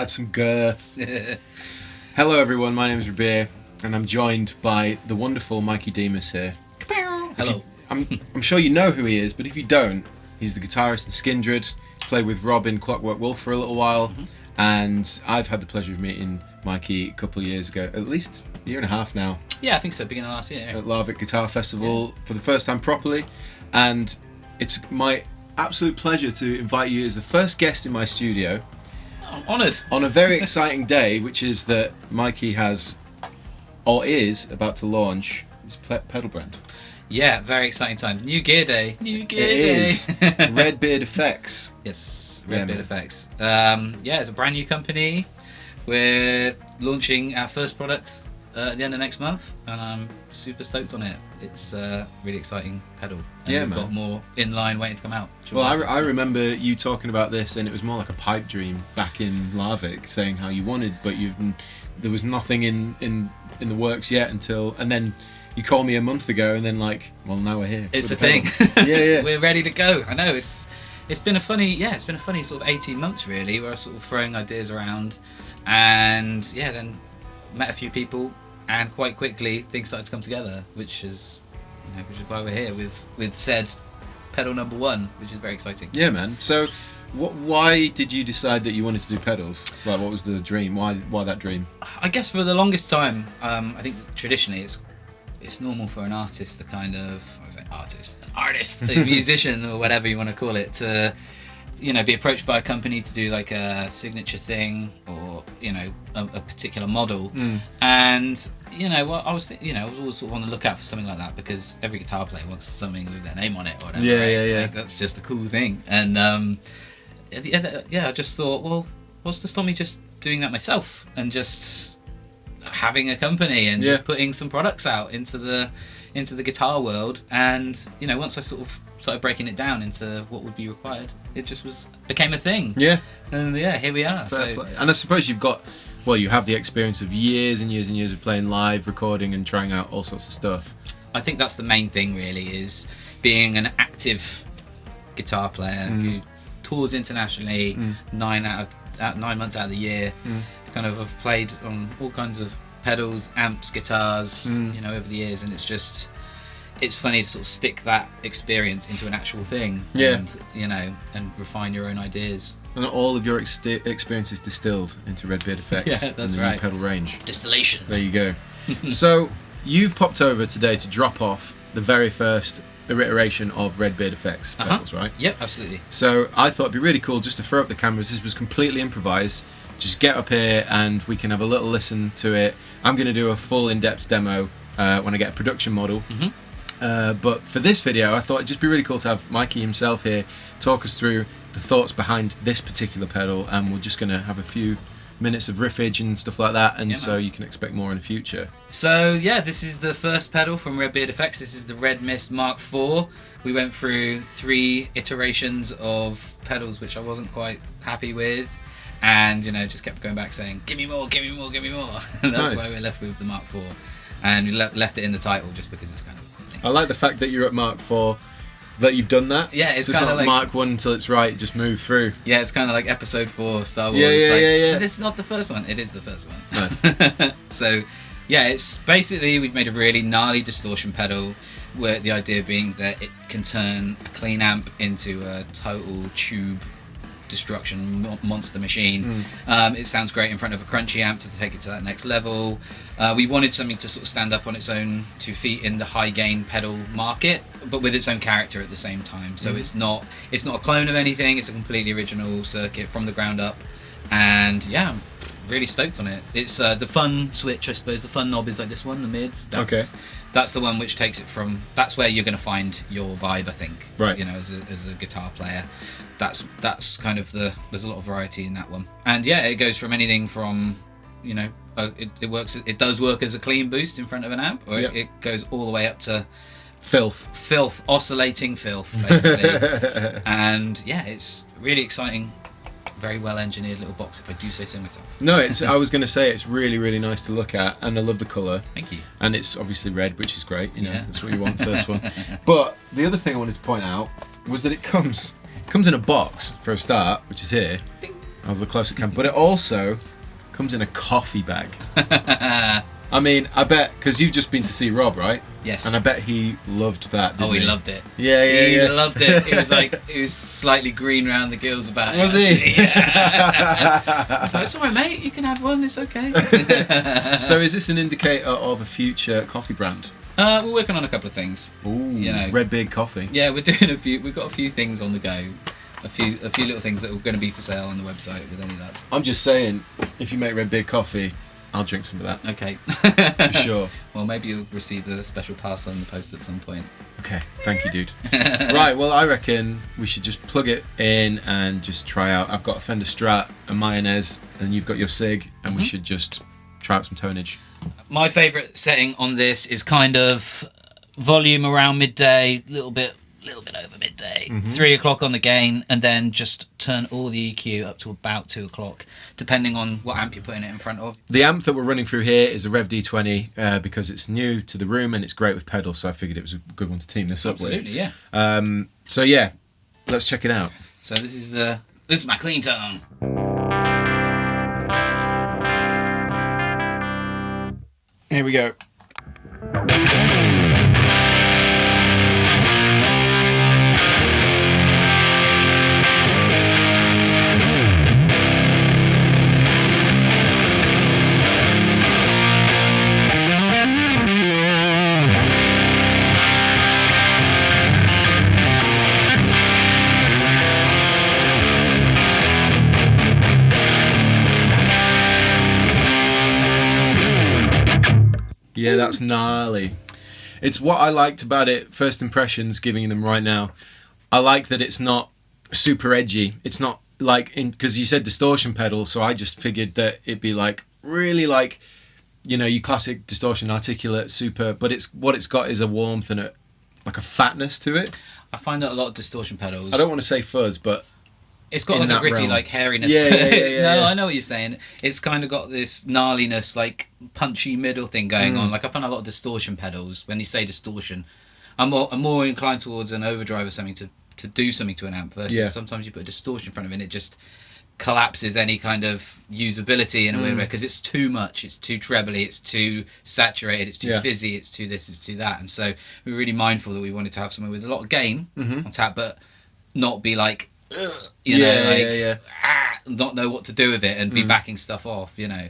add some girth. Hello everyone, my name is Rabea, and I'm joined by the wonderful Mikey Demus here. Hello. I'm sure you know who he is, but if you don't, he's the guitarist in Skindred, played with Rob in Clockwork Wolf for a little while, and I've had the pleasure of meeting Mikey a couple of years ago, at least a year and a half now. Yeah, I think so, beginning of last year. At Larvik Guitar Festival for the first time properly, and it's my absolute pleasure to invite you as the first guest in my studio. I'm honoured. On a very exciting day, which is that Mikey has, or is, about to launch his pedal brand. Yeah, very exciting time. New gear day. New gear It day. is RedBeard Effects. Yes, Yeah, RedBeard man. Effects. Yeah, it's a brand new company. We're launching our first product at the end of next month, and I'm super stoked on it. It's a really exciting pedal. And Yeah, we've man. got more in line waiting to come out. Well, I remember you talking about this, and it was more like a pipe dream back in Larvik, saying how you wanted, but there was nothing in the works yet until, and then you called me a month ago, and then well, now we're here. It's a with the thing. pedal. Yeah. We're ready to go. I know it's been a funny sort of 18 months really, where I was sort of throwing ideas around, and then met a few people, and quite quickly things started to come together, which is why we're here with said pedal number 1, which is very exciting. Yeah, man. So, why did you decide that you wanted to do pedals? Like, what was the dream? Why that dream? I guess for the longest time, I think traditionally it's normal for an artist to kind of, artist, a musician or whatever you want to call it, to be approached by a company to do like a signature thing or a particular model. And I was always sort of on the lookout for something like that, because every guitar player wants something with their name on it or whatever. Yeah. Like, that's just a cool thing. And I just thought, well, what's to stop me just doing that myself and just having a company and just putting some products out into the guitar world. And once I sort of started breaking it down into what would be required, it just became a thing. And here we are. Fair play. And I suppose you have the experience of years and years and years of playing live, recording and trying out all sorts of stuff. I think that's the main thing really, is being an active guitar player who tours internationally 9 months out of the year. Kind of have played on all kinds of pedals, amps, guitars, over the years, and it's funny to sort of stick that experience into an actual thing, and refine your own ideas. And all of your experiences distilled into RedBeard Effects. Yeah, that's and the right. new pedal range. Distillation. There you go. So you've popped over today to drop off the very first iteration of RedBeard Effects pedals, right? Yep, absolutely. So I thought it'd be really cool just to throw up the cameras. This was completely improvised. Just get up here and we can have a little listen to it. I'm going to do a full in-depth demo when I get a production model. But for this video, I thought it'd just be really cool to have Mikey himself here talk us through the thoughts behind this particular pedal, and we're just going to have a few minutes of riffage and stuff like that, and so you can expect more in the future. So this is the first pedal from RedBeard Effects. This is the Red Mist Mark IV. We went through 3 iterations of pedals which I wasn't quite happy with, and just kept going back saying, give me more, give me more, give me more. And that's why we're left with the Mark IV, and we left it in the title just because it's kind of a cool thing. I like the fact that you're at Mark IV, that you've done that. Yeah, it's so kind of not like Mark 1 until it's right, just move through. Yeah, it's kind of like Episode 4 Star Wars. Yeah. But it's not the first one. It is the first one. Nice. So it's basically, we've made a really gnarly distortion pedal, where the idea being that it can turn a clean amp into a total tube destruction monster machine. It sounds great in front of a crunchy amp to take it to that next level. We wanted something to sort of stand up on its own 2 feet in the high gain pedal market, but with its own character at the same time. So it's not a clone of anything. It's a completely original circuit from the ground up, and I'm really stoked on it. It's the fun switch, I suppose. The fun knob is like this one, the mids. That's the one which takes it from. That's where you're going to find your vibe, I think. Right. As a guitar player, that's kind of there's a lot of variety in that one, and it goes from anything from, it does work as a clean boost in front of an amp, or it goes all the way up to filth, oscillating filth, basically. And it's really exciting. Very well engineered little box, if I do say so myself. No, I was going to say it's really, really nice to look at, and I love the colour. Thank you. And it's obviously red, which is great. That's what you want first one. But the other thing I wanted to point out was that it comes in a box for a start, which is here. Ding. As the close it can. But it also comes in a coffee bag. I mean, I bet, because you've just been to see Rob, right? Yes. And I bet he loved that, didn't he loved it. Yeah, He loved it. It was like, he was slightly green round the gills about it. Was he? Yeah. So it's alright, mate, you can have one, it's okay. So is this an indicator of a future coffee brand? We're working on a couple of things. Ooh, you know, RedBeard coffee. Yeah, we're doing we've got a few things on the go. A few little things that are going to be for sale on the website with any of that. I'm just saying, if you make RedBeard coffee, I'll drink some of that. Okay. For sure. Well, maybe you'll receive a special parcel in the post at some point. Okay, thank you, dude. Right, well, I reckon we should just plug it in and just try out. I've got a Fender Strat, a Mayonnaise, and you've got your SIG, and we should just try out some tonnage. My favourite setting on this is kind of volume around midday, little bit over midday, 3 o'clock on the gain, and then just turn all the EQ up to about 2 o'clock, depending on what amp you're putting it in front of. The amp that we're running through here is a Rev D20 because it's new to the room and it's great with pedals, so I figured it was a good one to team this up with. Absolutely, yeah. So yeah, let's check it out. So this is my clean tone. Here we go. Yeah, that's gnarly. It's what I liked about it, first impressions, giving them right now. I like that it's not super edgy. It's not like, because you said distortion pedal, so I just figured that it'd be like, really like, you know, your classic distortion, articulate, super, but what it's got is a warmth and like a fatness to it. I find that a lot of distortion pedals. I don't want to say fuzz, but it's got like a gritty, like hairiness. Yeah, to it. yeah. No, I know what you're saying. It's kind of got this gnarliness, like punchy middle thing going on. Like I find a lot of distortion pedals. When you say distortion, I'm more inclined towards an overdrive or something to do something to an amp versus sometimes you put a distortion in front of it and it just collapses any kind of usability in a weird way because it's too much. It's too trebly. It's too saturated. It's too fizzy. It's too this. It's too that. And so we were really mindful that we wanted to have something with a lot of gain on tap, but not be like. Not know what to do with it and be backing stuff off. You know,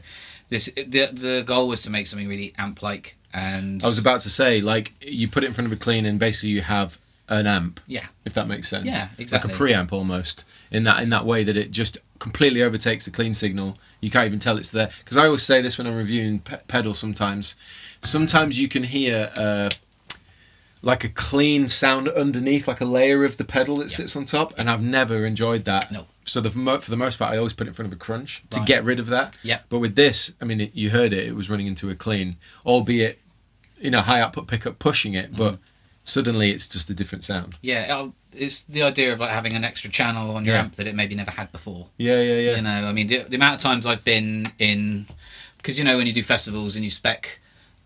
the goal was to make something really amp-like. And I was about to say, like, you put it in front of a clean and basically you have an amp. Yeah, if that makes sense. Yeah, exactly. Like a preamp almost in that way that it just completely overtakes the clean signal. You can't even tell it's there. Because I always say this when I'm reviewing pedals. Sometimes you can hear. Like a clean sound underneath, like a layer of the pedal that sits on top, and I've never enjoyed that. No. So for the most part, I always put it in front of a crunch to get rid of that. Yeah. But with this, I mean, you heard it was running into a clean, albeit, you know, high output pickup pushing it, but suddenly it's just a different sound. Yeah, it's the idea of like having an extra channel on your amp that it maybe never had before. Yeah. You know, I mean, the amount of times I've been in, because you know when you do festivals and you spec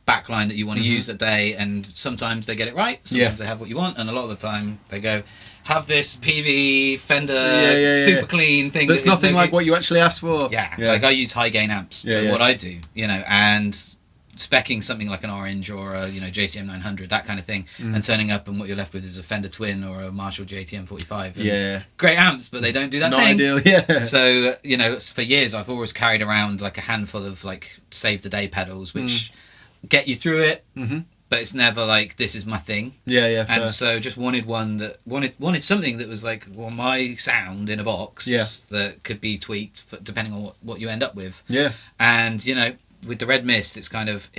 backline that you want to use that day, and sometimes they get it right, sometimes they have what you want, and a lot of the time they go, have this PV Fender super clean thing that's nothing like what you actually asked for. Like I use high gain amps for what I do, you know, and specking something like an Orange or a, you know, JCM 900, that kind of thing, and turning up and what you're left with is a Fender Twin or a Marshall JTM 45. Great amps, but they don't do that Not thing. Ideal, So, you know, for years I've always carried around like a handful of like save the day pedals, which get you through it, but it's never like this is my thing. Fair. And so just wanted one that wanted something that was like, well, my sound in a box that could be tweaked for, depending on what you end up with. And you know, with the Red Mist, it's kind of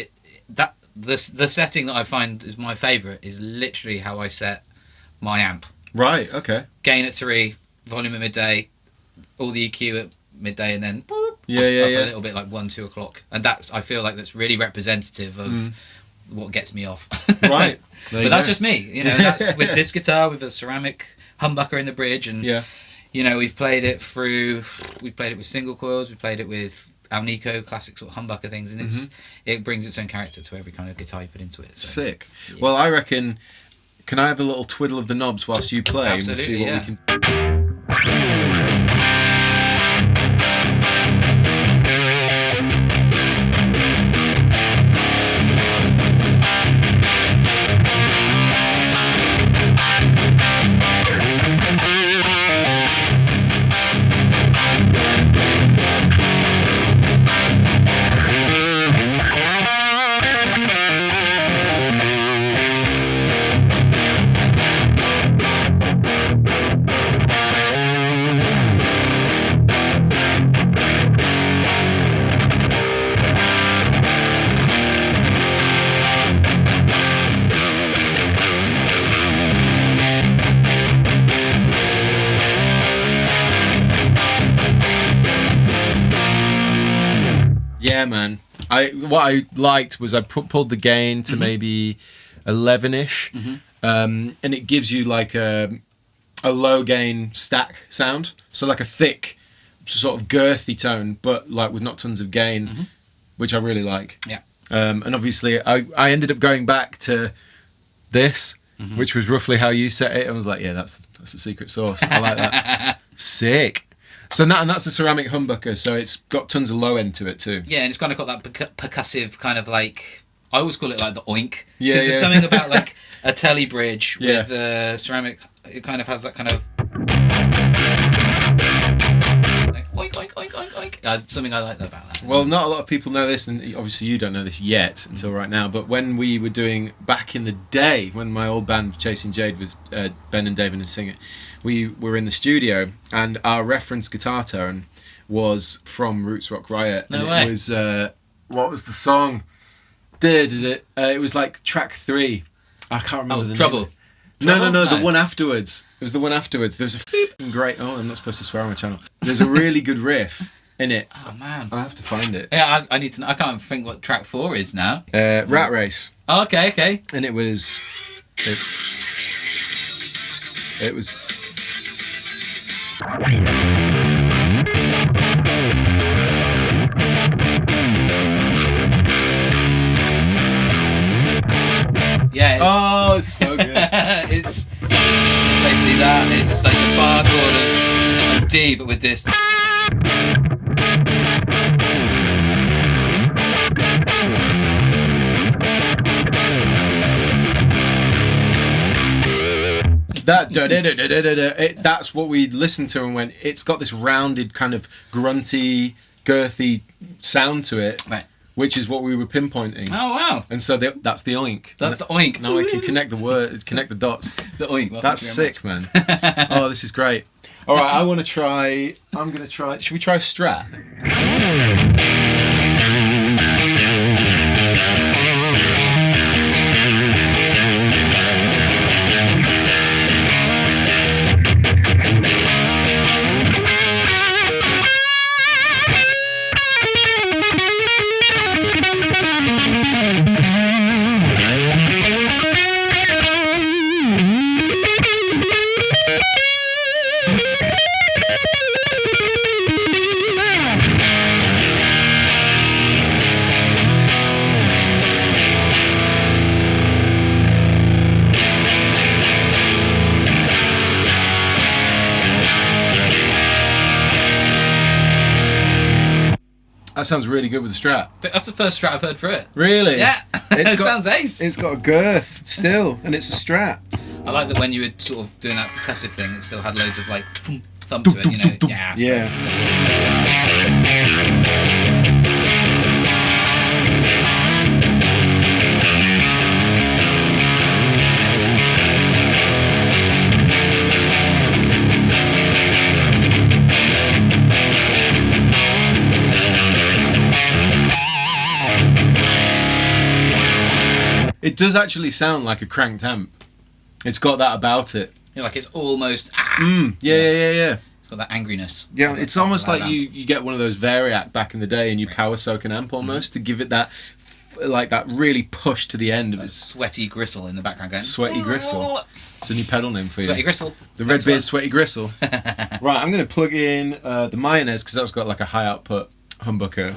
the setting that I find is my favourite is literally how I set my amp. Right. Okay. Gain at 3, volume at midday, all the EQ at midday, and then up a little bit like 1-2 o'clock, and I feel like that's really representative of what gets me off. Right. But that's just me, you know. That's with this guitar with a ceramic humbucker in the bridge, and you know, we've played it with single coils, we played it with Alnico classic sort of humbucker things, and it brings its own character to every kind of guitar you put into it. So. Sick. Well, I reckon, can I have a little twiddle of the knobs whilst you play? Absolutely, and we'll see what we can. Yeah, man. What I liked was I pulled the gain to maybe 11-ish, and it gives you like a low gain stack sound, so like a thick, sort of girthy tone, but like with not tons of gain, which I really like. Yeah. And obviously, I ended up going back to this, which was roughly how you set it. I was like, yeah, that's the secret sauce. I like that. Sick. So that's a ceramic humbucker, so it's got tons of low end to it too. Yeah, and it's kind of got that percussive kind of like, I always call it like the oink. Yeah, Because there's something about like a telly bridge with ceramic, it kind of has that kind of like oink, oink, oink, oink, oink. Something I like about that. Well, not a lot of people know this, and obviously you don't know this yet until right now, but when we were doing, back in the day, when my old band Chasing Jade with Ben and David and Singer, we were in the studio, and our reference guitar tone was from Roots Rock Riot. No and way. It was, what was the song? It was like track 3. I can't remember the Trouble. name. No, No. the one afterwards. It was the one afterwards. There's a great... Oh, I'm not supposed to swear on my channel. There's a really good riff in it. Oh, man. I have to find it. Yeah, I need to know. I can't think what track 4 is now. Rat Race. Oh, okay. And it was... It was... Yeah. Oh, it's so good. It's basically that. It's like a bar chord of D, but with this. That's what we listened to and went, it's got this rounded kind of grunty, girthy sound to it, Right. which is what we were pinpointing. Oh, wow. And so that's the oink. That's the oink. Now we can connect the dots. The oink. Well, That's thank you very sick, man. Oh, this is great. All right, I'm going to try... Should we try Strat? That sounds really good with the Strat. That's the first Strat I've heard for it. Really? Yeah. It sounds ace. It's got a girth still, and it's a Strat. I like that when you were sort of doing that percussive thing, it still had loads of like thump to it, you know. Yeah. Yeah. It does actually sound like a cranked amp. It's got that about it. You're like, it's almost. Yeah. It's got that angriness. Yeah, it's almost like that. you get one of those Variac back in the day and you power soak an amp almost to give it that, like that really push to the end of its Sweaty gristle in the background going. Sweaty Gristle. It's a new pedal name for you. Sweaty gristle. The Thanks, RedBeard man. Sweaty Gristle. Right, I'm going to plug in the mayonnaise because that's got like a high output humbucker.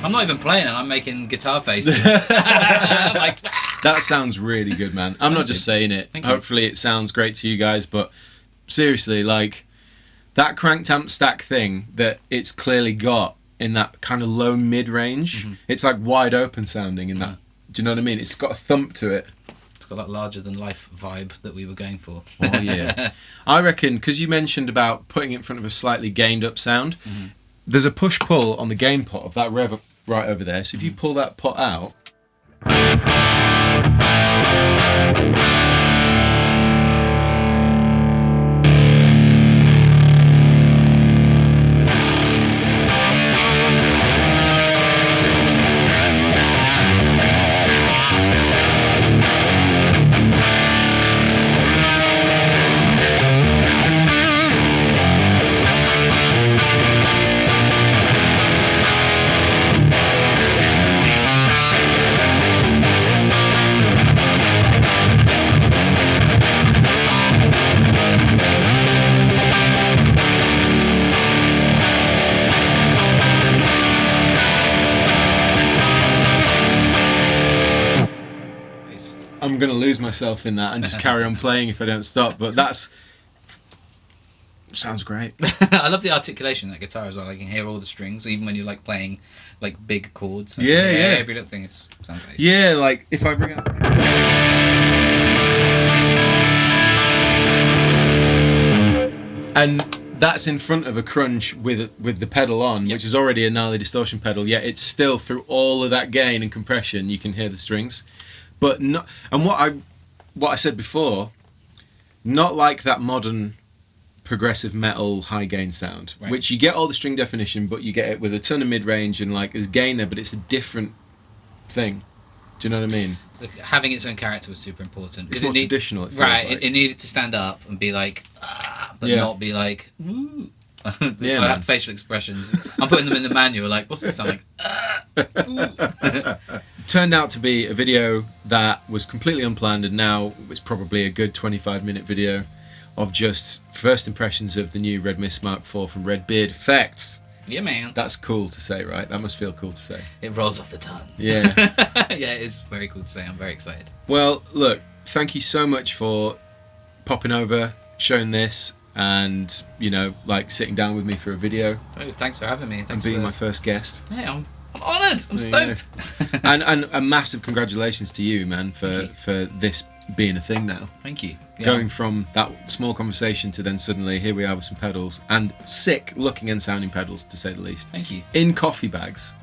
I'm not even playing it. I'm making guitar faces. I'm like, that sounds really good, man. I'm not just saying it. Hopefully it sounds great to you guys, but seriously, like that cranked amp stack thing that it's clearly got in that kind of low mid range. It's like wide open sounding in that. Do you know what I mean? It's got a thump to it. It's got that larger than life vibe that we were going for. Oh yeah. I reckon because you mentioned about putting it in front of a slightly gained up sound. There's a push pull on the gain pot of that rev right over there. So if you pull that pot out. I'm going to lose myself in that and just carry on playing if I don't stop. But sounds great. I love the articulation of that guitar as well. I can hear all the strings, even when you're like playing like big chords. Yeah. Every little thing sounds nice. Yeah, like if I bring up. And that's in front of a crunch with the pedal on, which is already a gnarly distortion pedal. Yet it's still through all of that gain and compression, you can hear the strings. But not, and what I said before, not like that modern progressive metal high gain sound, which you get all the string definition, but you get it with a ton of mid range and like there's gain there, but it's a different thing. Do you know what I mean? Having its own character was super important. It's more traditional. It feels right, like. It needed to stand up and be like, but not be like, ooh. I had facial expressions. I'm putting them in the manual. Like, what's this sound like? Turned out to be a video that was completely unplanned, and now it's probably a good 25-minute video of just first impressions of the new Red Mist Mark IV from RedBeard Effects. Yeah, man. That's cool to say, right? That must feel cool to say. It rolls off the tongue. Yeah. Yeah, it is very cool to say. I'm very excited. Well, look, thank you so much for popping over, showing this, and, you know, like sitting down with me for a video. Oh, thanks for having me. Thanks and being my first guest. Yeah, I'm honoured. I'm stoked. and a massive congratulations to you, man, for this being a thing now. Thank you. Yeah. Going from that small conversation to then suddenly here we are with some pedals, and sick looking and sounding pedals, to say the least. Thank you. In coffee bags.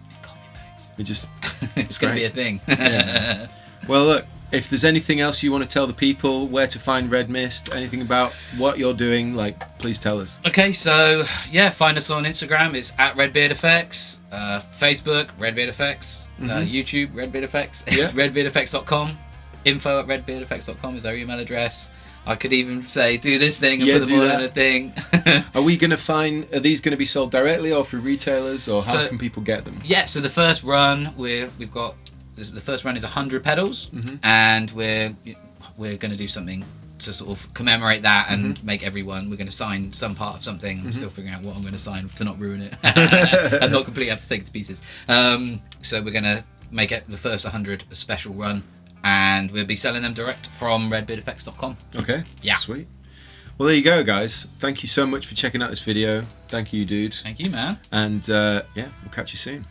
It just it's going to be a thing. Yeah. Well, look, if there's anything else you want to tell the people, where to find Red Mist, anything about what you're doing, like, please tell us. Okay, so yeah, find us on Instagram. It's at RedBeard Effects. Facebook, RedBeard Effects. YouTube, RedBeard Effects. It's redbeardeffects.com. info@redbeardeffects.com is our email address. I could even say do this thing and put them all in a thing. Are these going to be sold directly or through retailers, or how can people get them? Yeah, so the first run we've got, the first run is 100 pedals, and we're going to do something to sort of commemorate that and make everyone. We're going to sign some part of something. I'm still figuring out what I'm going to sign to not ruin it and not completely have to take it to pieces. So we're going to make it the first 100 a special run. And we'll be selling them direct from redbeardeffects.com. Okay. Yeah. Sweet. Well, there you go, guys. Thank you so much for checking out this video. Thank you, dude. Thank you, man. And yeah, we'll catch you soon.